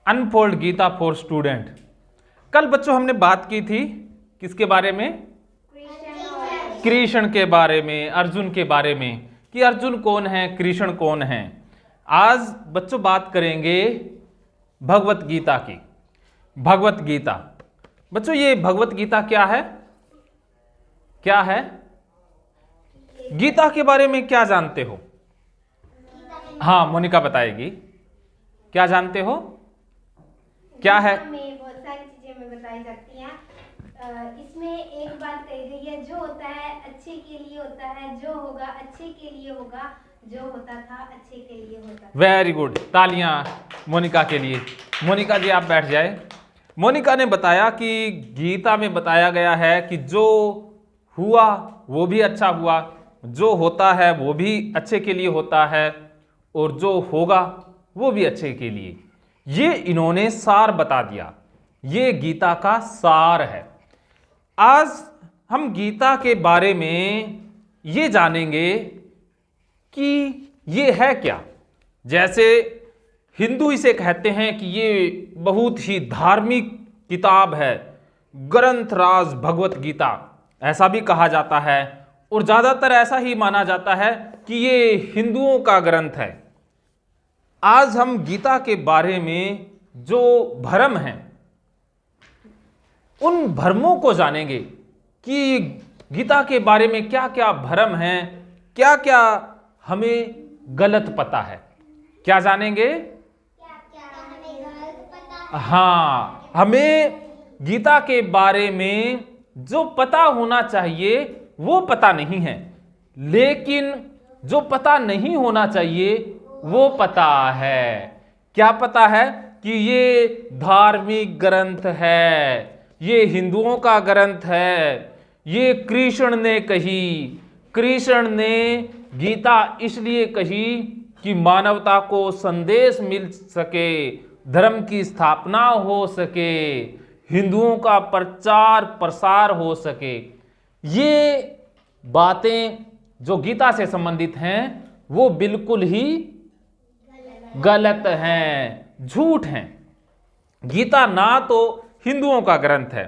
Unfold Gita for student. कल बच्चों हमने बात की थी किसके बारे में? कृष्ण के बारे में, अर्जुन के बारे में, कि अर्जुन कौन है, कृष्ण कौन है। आज बच्चों बात करेंगे भगवत गीता की। भगवत गीता बच्चों, ये भगवत गीता क्या है? क्या है? गीता के बारे में क्या जानते हो? हाँ, मोनिका बताएगी। क्या जानते हो? क्या है? में बहुत सारी चीजें में बताई जाती हैं। इसमें एक बात कही गई है, जो होता है अच्छे के लिए होता है, जो होगा अच्छे के लिए होगा, जो होता था अच्छे के लिए होता था। वेरी गुड, तालियां मोनिका के लिए। मोनिका जी आप बैठ जाए। मोनिका ने बताया कि गीता में बताया गया है कि जो हुआ वो भी अच्छा हुआ, जो होता है वो भी अच्छे के लिए होता है, और जो होगा वो भी अच्छे के लिए। ये इन्होंने सार बता दिया। ये गीता का सार है। आज हम गीता के बारे में ये जानेंगे कि ये है क्या। जैसे हिंदू इसे कहते हैं कि ये बहुत ही धार्मिक किताब है, ग्रंथ राज भगवत गीता ऐसा भी कहा जाता है, और ज्यादातर ऐसा ही माना जाता है कि ये हिंदुओं का ग्रंथ है। आज हम गीता के बारे में जो भ्रम हैं उन भ्रमों को जानेंगे कि गीता के बारे में क्या क्या भ्रम हैं, क्या क्या हमें गलत पता है। क्या जानेंगे? हाँ, हमें गीता के बारे में जो पता होना चाहिए वो पता नहीं है, लेकिन जो पता नहीं होना चाहिए वो पता है। क्या पता है? कि ये धार्मिक ग्रंथ है, ये हिंदुओं का ग्रंथ है, ये कृष्ण ने कही। कृष्ण ने गीता इसलिए कही कि मानवता को संदेश मिल सके, धर्म की स्थापना हो सके, हिंदुओं का प्रचार प्रसार हो सके। ये बातें जो गीता से संबंधित हैं वो बिल्कुल ही गलत हैं, झूठ हैं। गीता ना तो हिंदुओं का ग्रंथ है,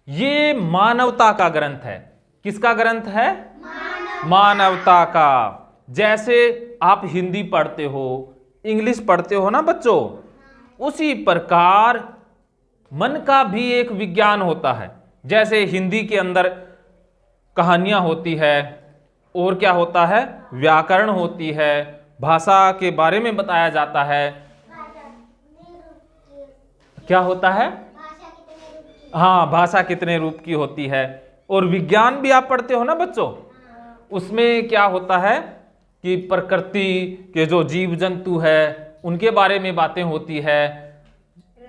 ये मानवता का ग्रंथ है। किसका ग्रंथ है? मानवता का। जैसे आप हिंदी पढ़ते हो, इंग्लिश पढ़ते हो ना बच्चों, उसी प्रकार मन का भी एक विज्ञान होता है। जैसे हिंदी के अंदर कहानियां होती है, और क्या होता है? व्याकरण होती है, भाषा के बारे में बताया जाता है। क्या होता है? हाँ, भाषा कितने रूप की होती है। और विज्ञान भी आप पढ़ते हो ना बच्चों, उसमें क्या होता है कि प्रकृति के जो जीव जंतु है उनके बारे में बातें होती है,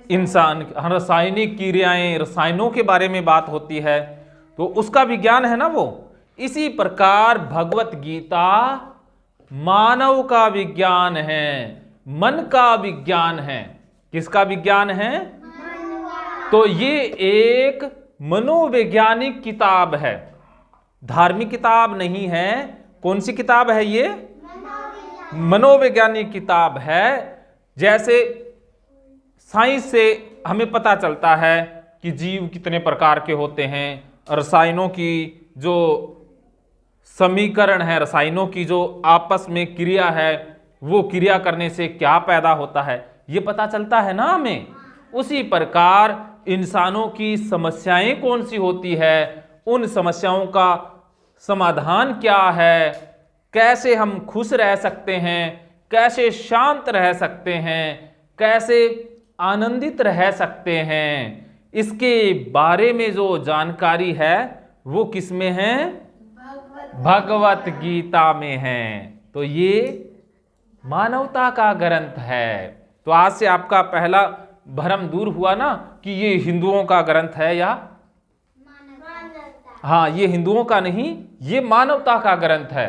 इंसान रासायनिक क्रियाएं, रसायनों के बारे में बात होती है, तो उसका विज्ञान है ना वो। इसी प्रकार भगवत गीता मानव का विज्ञान है, मन का विज्ञान है। किसका विज्ञान है? तो ये एक मनोवैज्ञानिक किताब है, धार्मिक किताब नहीं है। कौन सी किताब है ये? मनोवैज्ञानिक किताब है। जैसे साइंस से हमें पता चलता है कि जीव कितने प्रकार के होते हैं, रसायनों की जो समीकरण है, रसायनों की जो आपस में क्रिया है, वो क्रिया करने से क्या पैदा होता है, ये पता चलता है ना हमें। उसी प्रकार इंसानों की समस्याएं कौन सी होती है, उन समस्याओं का समाधान क्या है, कैसे हम खुश रह सकते हैं, कैसे शांत रह सकते हैं, कैसे आनंदित रह सकते हैं, इसके बारे में जो जानकारी है वो किस में है? भगवत गीता में है। तो ये मानवता का ग्रंथ है। तो आज से आपका पहला भ्रम दूर हुआ ना कि ये हिंदुओं का ग्रंथ है या हाँ, ये हिंदुओं का नहीं, ये मानवता का ग्रंथ है।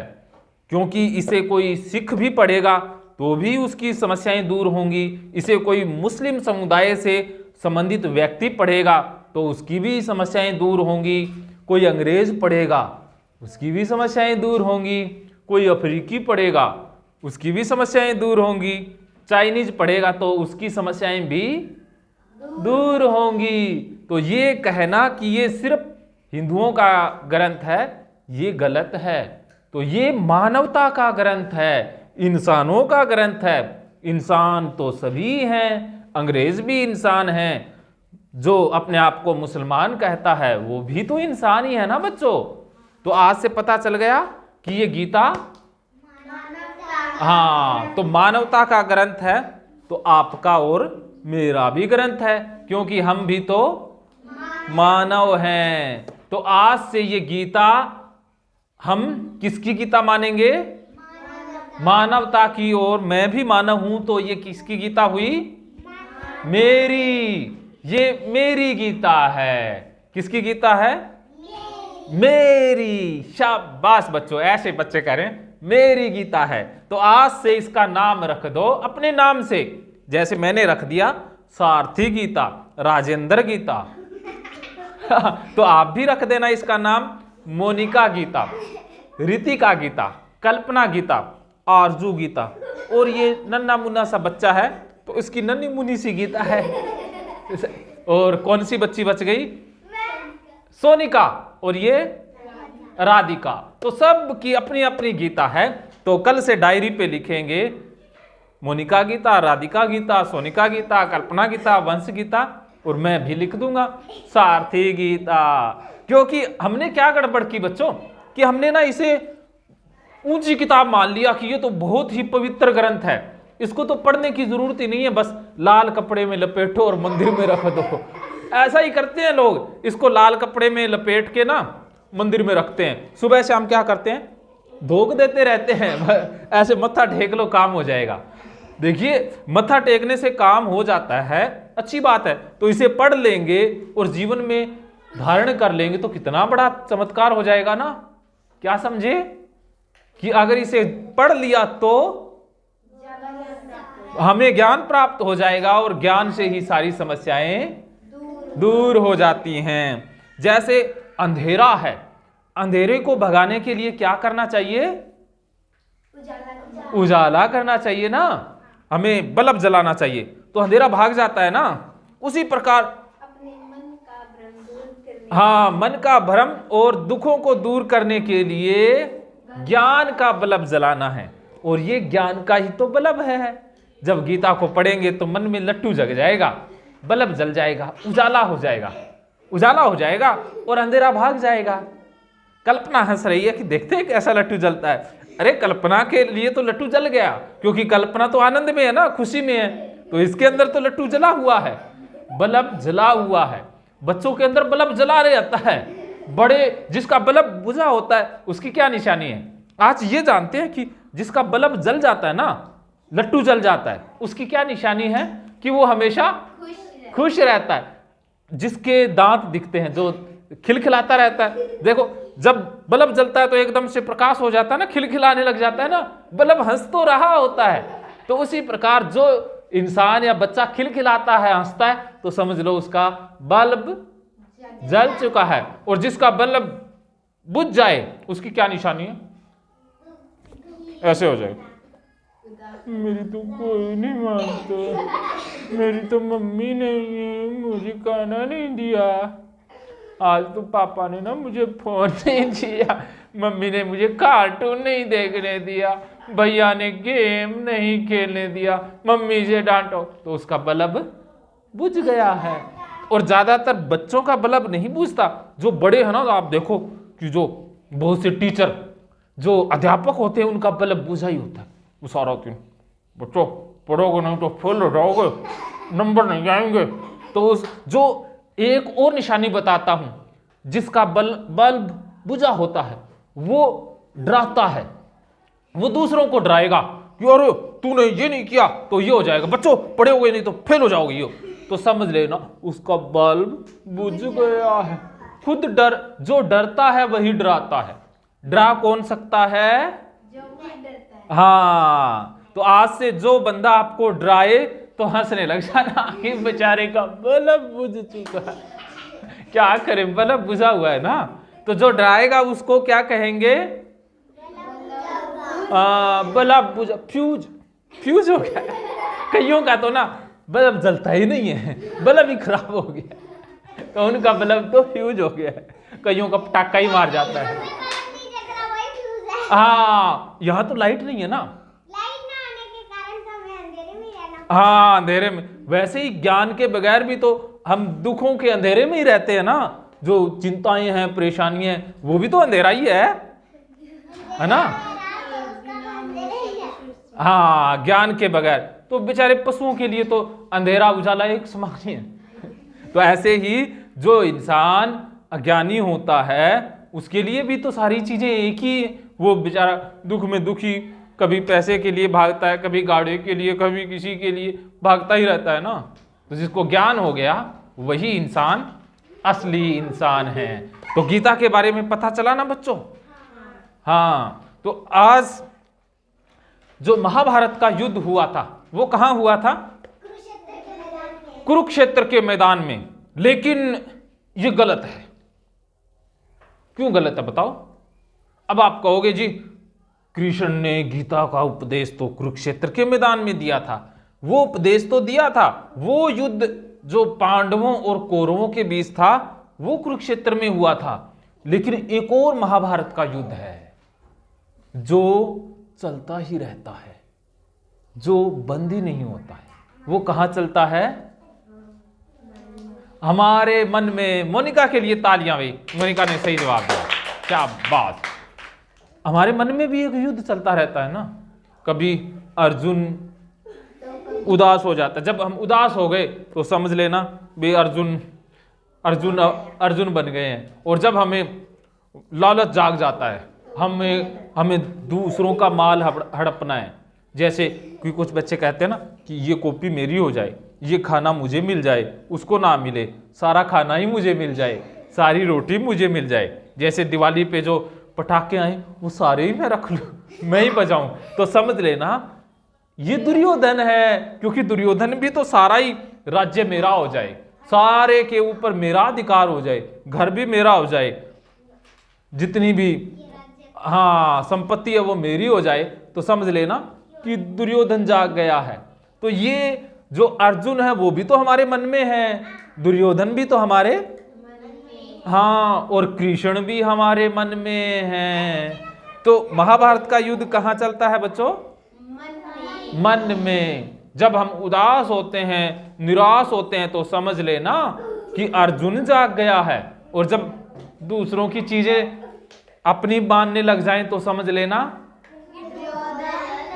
क्योंकि इसे कोई सिख भी पढ़ेगा तो भी उसकी समस्याएं दूर होंगी, इसे कोई मुस्लिम समुदाय से संबंधित व्यक्ति पढ़ेगा तो उसकी भी समस्याएं दूर होंगी, कोई अंग्रेज पढ़ेगा उसकी भी समस्याएं दूर होंगी, कोई अफ्रीकी पढ़ेगा उसकी भी समस्याएं दूर होंगी, चाइनीज पढ़ेगा तो उसकी समस्याएं भी दूर होंगी। तो ये कहना कि ये सिर्फ हिंदुओं का ग्रंथ है, ये गलत है। तो ये मानवता का ग्रंथ है, इंसानों का ग्रंथ है। इंसान तो सभी हैं, अंग्रेज भी इंसान हैं, जो अपने आप को मुसलमान कहता है वो भी तो इंसान ही है ना बच्चों। तो आज से पता चल गया कि ये गीता हाँ तो मानवता का ग्रंथ है। तो आपका और मेरा भी ग्रंथ है, क्योंकि हम भी तो मानव हैं। तो आज से ये गीता हम किसकी गीता मानेंगे? मानवता की। और मैं भी मानव हूं, तो ये किसकी गीता हुई? मेरी। ये मेरी गीता है। किसकी गीता है? मेरी। शाबाश बच्चों, ऐसे बच्चे कह रहे हैं मेरी गीता है। तो आज से इसका नाम रख दो अपने नाम से, जैसे मैंने रख दिया सारथी गीता, राजेंद्र गीता। तो आप भी रख देना इसका नाम मोनिका गीता, रितिका गीता, कल्पना गीता, आरजू गीता। और ये नन्ना मुन्ना सा बच्चा है तो इसकी नन्ही मुन्नी सी गीता है। और कौन सी बच्ची बच गई? सोनिका। और ये राधिका। तो सब की अपनी अपनी गीता है। तो कल से डायरी पे लिखेंगे मोनिका गीता, राधिका गीता, सोनिका गीता, कल्पना गीता, वंश गीता। और मैं भी लिख दूंगा सारथी गीता। क्योंकि हमने क्या गड़बड़ की बच्चों कि हमने ना इसे ऊंची किताब मान लिया कि ये तो बहुत ही पवित्र ग्रंथ है, इसको तो पढ़ने की जरूरत ही नहीं है, बस लाल कपड़े में लपेटो और मंदिर में रख दो। ऐसा ही करते हैं लोग, इसको लाल कपड़े में लपेट के ना मंदिर में रखते हैं। सुबह शाम क्या करते हैं? धोख देते रहते हैं। ऐसे मत्था टेक लो काम हो जाएगा। देखिए मत्था टेकने से काम हो जाता है, अच्छी बात है। तो इसे पढ़ लेंगे और जीवन में धारण कर लेंगे तो कितना बड़ा चमत्कार हो जाएगा ना। क्या समझे कि अगर इसे पढ़ लिया तो हमें ज्ञान प्राप्त हो जाएगा और ज्ञान से ही सारी समस्याएं दूर हो जाती हैं। जैसे अंधेरा है, अंधेरे को भगाने के लिए क्या करना चाहिए? उजाला करना चाहिए ना, हमें बल्ब जलाना चाहिए तो अंधेरा भाग जाता है ना। उसी प्रकार अपने मन का भ्रम दूर करने, हाँ मन का भ्रम और दुखों को दूर करने के लिए ज्ञान का बल्ब जलाना है। और ये ज्ञान का ही तो बल्ब है। जब गीता को पढ़ेंगे तो मन में लट्टू जग जाएगा, बल्ब जल जाएगा, उजाला हो जाएगा, उजाला हो जाएगा और अंधेरा भाग जाएगा। कल्पना हंस रही है कि देखते हैं कैसा लट्टू जलता है। अरे कल्पना के लिए तो लट्टू जल गया, क्योंकि कल्पना तो आनंद में है ना, खुशी में है। तो इसके अंदर तो लट्टू जला हुआ है, बल्ब जला हुआ है। बच्चों के अंदर बल्ब जला रहता है, बड़े जिसका बल्ब बुझा होता है उसकी क्या निशानी है? आज ये जानते हैं कि जिसका बल्ब जल जाता है ना, लट्टू जल जाता है, उसकी क्या निशानी है? कि वो हमेशा खुश रहता है। जिसके दांत दिखते हैं, जो खिलखिलाता रहता है। देखो जब बल्ब जलता है तो एकदम से प्रकाश हो जाता है ना, खिलखिलाने लग जाता है ना, बल्ब हंस तो रहा होता है। तो उसी प्रकार जो इंसान या बच्चा खिलखिलाता है, हंसता है, तो समझ लो उसका बल्ब जल चुका है। और जिसका बल्ब बुझ जाए उसकी क्या निशानी है? ऐसे हो जाए, मेरी तो कोई नहीं मानता, मेरी तो मम्मी नहीं है, मुझे खाना नहीं दिया, आज तो पापा ने ना मुझे फोन नहीं दिया, मम्मी ने मुझे कार्टून नहीं देखने दिया, भैया ने गेम नहीं खेलने दिया, मम्मी से डांटो। तो उसका बल्ब बुझ गया है। और ज्यादातर बच्चों का बल्ब नहीं बुझता। जो बड़े हैं ना, आप देखो कि जो बहुत से टीचर, जो अध्यापक होते हैं, उनका बल्ब बुझा ही होता है। वो सारा दिन बच्चों पढ़ोगे नहीं तो फेल हो जाओगे, नंबर नहीं आएंगे। तो उस जो एक और निशानी बताता हूं, जिसका बल्ब बुझा होता है वो डराता है, वो दूसरों को डराएगा कि अरे तूने ये नहीं किया तो ये हो जाएगा, बच्चों पढ़ोगे नहीं तो फेल हो जाओगे। ये तो समझ लेना उसका बल्ब बुझ गया है। खुद जो डरता है वही डराता है। डरा कौन सकता है? जो भी डरता है। हाँ, तो आज से जो बंदा आपको डराए तो हंसने लग जाना कि बेचारे का बल्ब बुझ चुका है। क्या करे, बल्ब बुझा हुआ है ना। तो जो डराएगा उसको क्या कहेंगे? बल्ब बुझा, फ्यूज हो गया। कईयों का तो ना बल्ब जलता ही नहीं है, बल्ब ही खराब हो गया। तो उनका बल्ब तो फ्यूज हो गया है, कईयों का पटाखा ही मार जाता है। हाँ, यहाँ तो लाइट नहीं है ना, लाइट ना आने के कारण हमें अंधेरे में ही रहना। हाँ अंधेरे में। वैसे ही ज्ञान के बगैर भी तो हम दुखों के अंधेरे में ही रहते हैं ना, जो चिंताएं हैं, परेशानियां हैं, वो भी तो अंधेरा ही है ना। हाँ, ज्ञान के बगैर तो बेचारे पशुओं के लिए तो अंधेरा उजाला एक समान ही है। तो ऐसे ही जो इंसान अज्ञानी होता है उसके लिए भी तो सारी चीजें एक ही, वो बेचारा दुख में दुखी, कभी पैसे के लिए भागता है, कभी गाड़ी के लिए, कभी किसी के लिए भागता ही रहता है ना। तो जिसको ज्ञान हो गया वही इंसान असली इंसान है। तो गीता के बारे में पता चला ना बच्चों। हाँ, तो आज जो महाभारत का युद्ध हुआ था वो कहां हुआ था? कुरुक्षेत्र के मैदान में। लेकिन ये गलत है। क्यों गलत है बताओ? अब आप कहोगे जी कृष्ण ने गीता का उपदेश तो कुरुक्षेत्र के मैदान में दिया था, वो उपदेश तो दिया था, वो युद्ध जो पांडवों और कौरवों के बीच था वो कुरुक्षेत्र में हुआ था। लेकिन एक और महाभारत का युद्ध है जो चलता ही रहता है, जो बंद ही नहीं होता है। वो कहां चलता है? हमारे मन में। मोनिका के लिए तालियां भाई, मोनिका ने सही जवाब दिया, क्या बात। हमारे मन में भी एक युद्ध चलता रहता है ना। कभी अर्जुन उदास हो जाता है, जब हम उदास हो गए तो समझ लेना भी अर्जुन बन गए हैं। और जब हमें लालच जाग जाता है, हमें दूसरों का माल हड़पना है, जैसे कि कुछ बच्चे कहते हैं ना कि ये कॉपी मेरी हो जाए, ये खाना मुझे मिल जाए, उसको ना मिले, सारा खाना ही मुझे मिल जाए, सारी रोटी मुझे मिल जाए। जैसे दिवाली पे जो पटाखे आए वो सारे ही मैं रख लूं, मैं ही बजाऊं। तो समझ लेना ये दुर्योधन है, क्योंकि दुर्योधन भी तो सारा ही राज्य मेरा हो जाए, सारे के ऊपर मेरा अधिकार हो जाए, घर भी मेरा हो जाए, जितनी भी हाँ संपत्ति है वो मेरी हो जाए, तो समझ लेना कि दुर्योधन जाग गया है। तो ये जो अर्जुन है वो भी तो हमारे मन में है, दुर्योधन भी तो हमारे, हाँ, और कृष्ण भी हमारे मन में है। तो महाभारत का युद्ध कहाँ चलता है बच्चों? मन में। जब हम उदास होते हैं, निराश होते हैं, तो समझ लेना कि अर्जुन जाग गया है। और जब दूसरों की चीजें अपनी मानने लग जाएं तो समझ लेना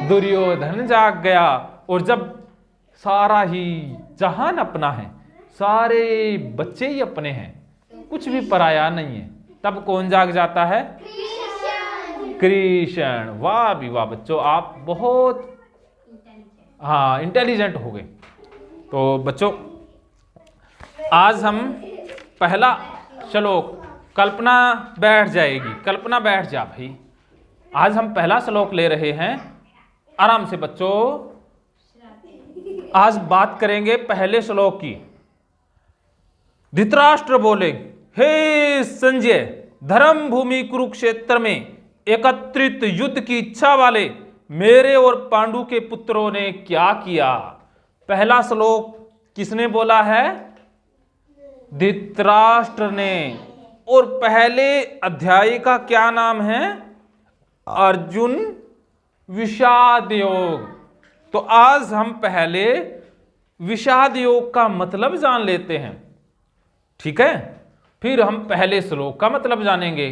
दुर्योधन जाग गया। और जब सारा ही जहान अपना है, सारे बच्चे ही अपने हैं, कुछ भी पराया नहीं है, तब कौन जाग जाता है? कृष्ण। वाह भी वाह बच्चों, आप बहुत हाँ इंटेलिजेंट हो गए। तो बच्चों आज हम पहला श्लोक, कल्पना बैठ जाएगी, कल्पना बैठ जा भाई। आज हम पहला श्लोक ले रहे हैं, आराम से बच्चों। आज बात करेंगे पहले श्लोक की। धृतराष्ट्र बोले, हे संजय, धर्म भूमि कुरुक्षेत्र में एकत्रित युद्ध की इच्छा वाले मेरे और पांडु के पुत्रों ने क्या किया? पहला श्लोक किसने बोला है? धृतराष्ट्र ने। और पहले अध्याय का क्या नाम है? अर्जुन विषाद योग। तो आज हम पहले विषाद योग का मतलब जान लेते हैं, ठीक है? फिर हम पहले श्लोक का मतलब जानेंगे।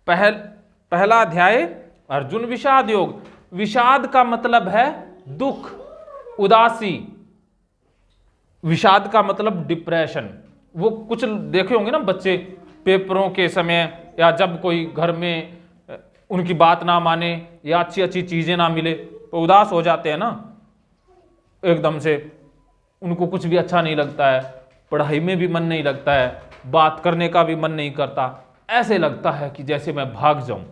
पहला अध्याय अर्जुन विषाद योग। विषाद का मतलब है दुख, उदासी। विषाद का मतलब डिप्रेशन। वो कुछ देखे होंगे ना बच्चे, पेपरों के समय या जब कोई घर में उनकी बात ना माने या अच्छी अच्छी चीजें ना मिले तो उदास हो जाते हैं ना, एकदम से उनको कुछ भी अच्छा नहीं लगता है, पढ़ाई में भी मन नहीं लगता है, बात करने का भी मन नहीं करता। ऐसे लगता है कि जैसे मैं भाग जाऊं,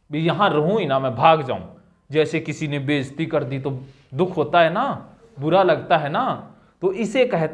भी यहां रहूं ही ना, मैं भाग जाऊं। जैसे किसी ने बेइज्जती कर दी तो दुख होता है ना, बुरा लगता है ना। तो इसे कहते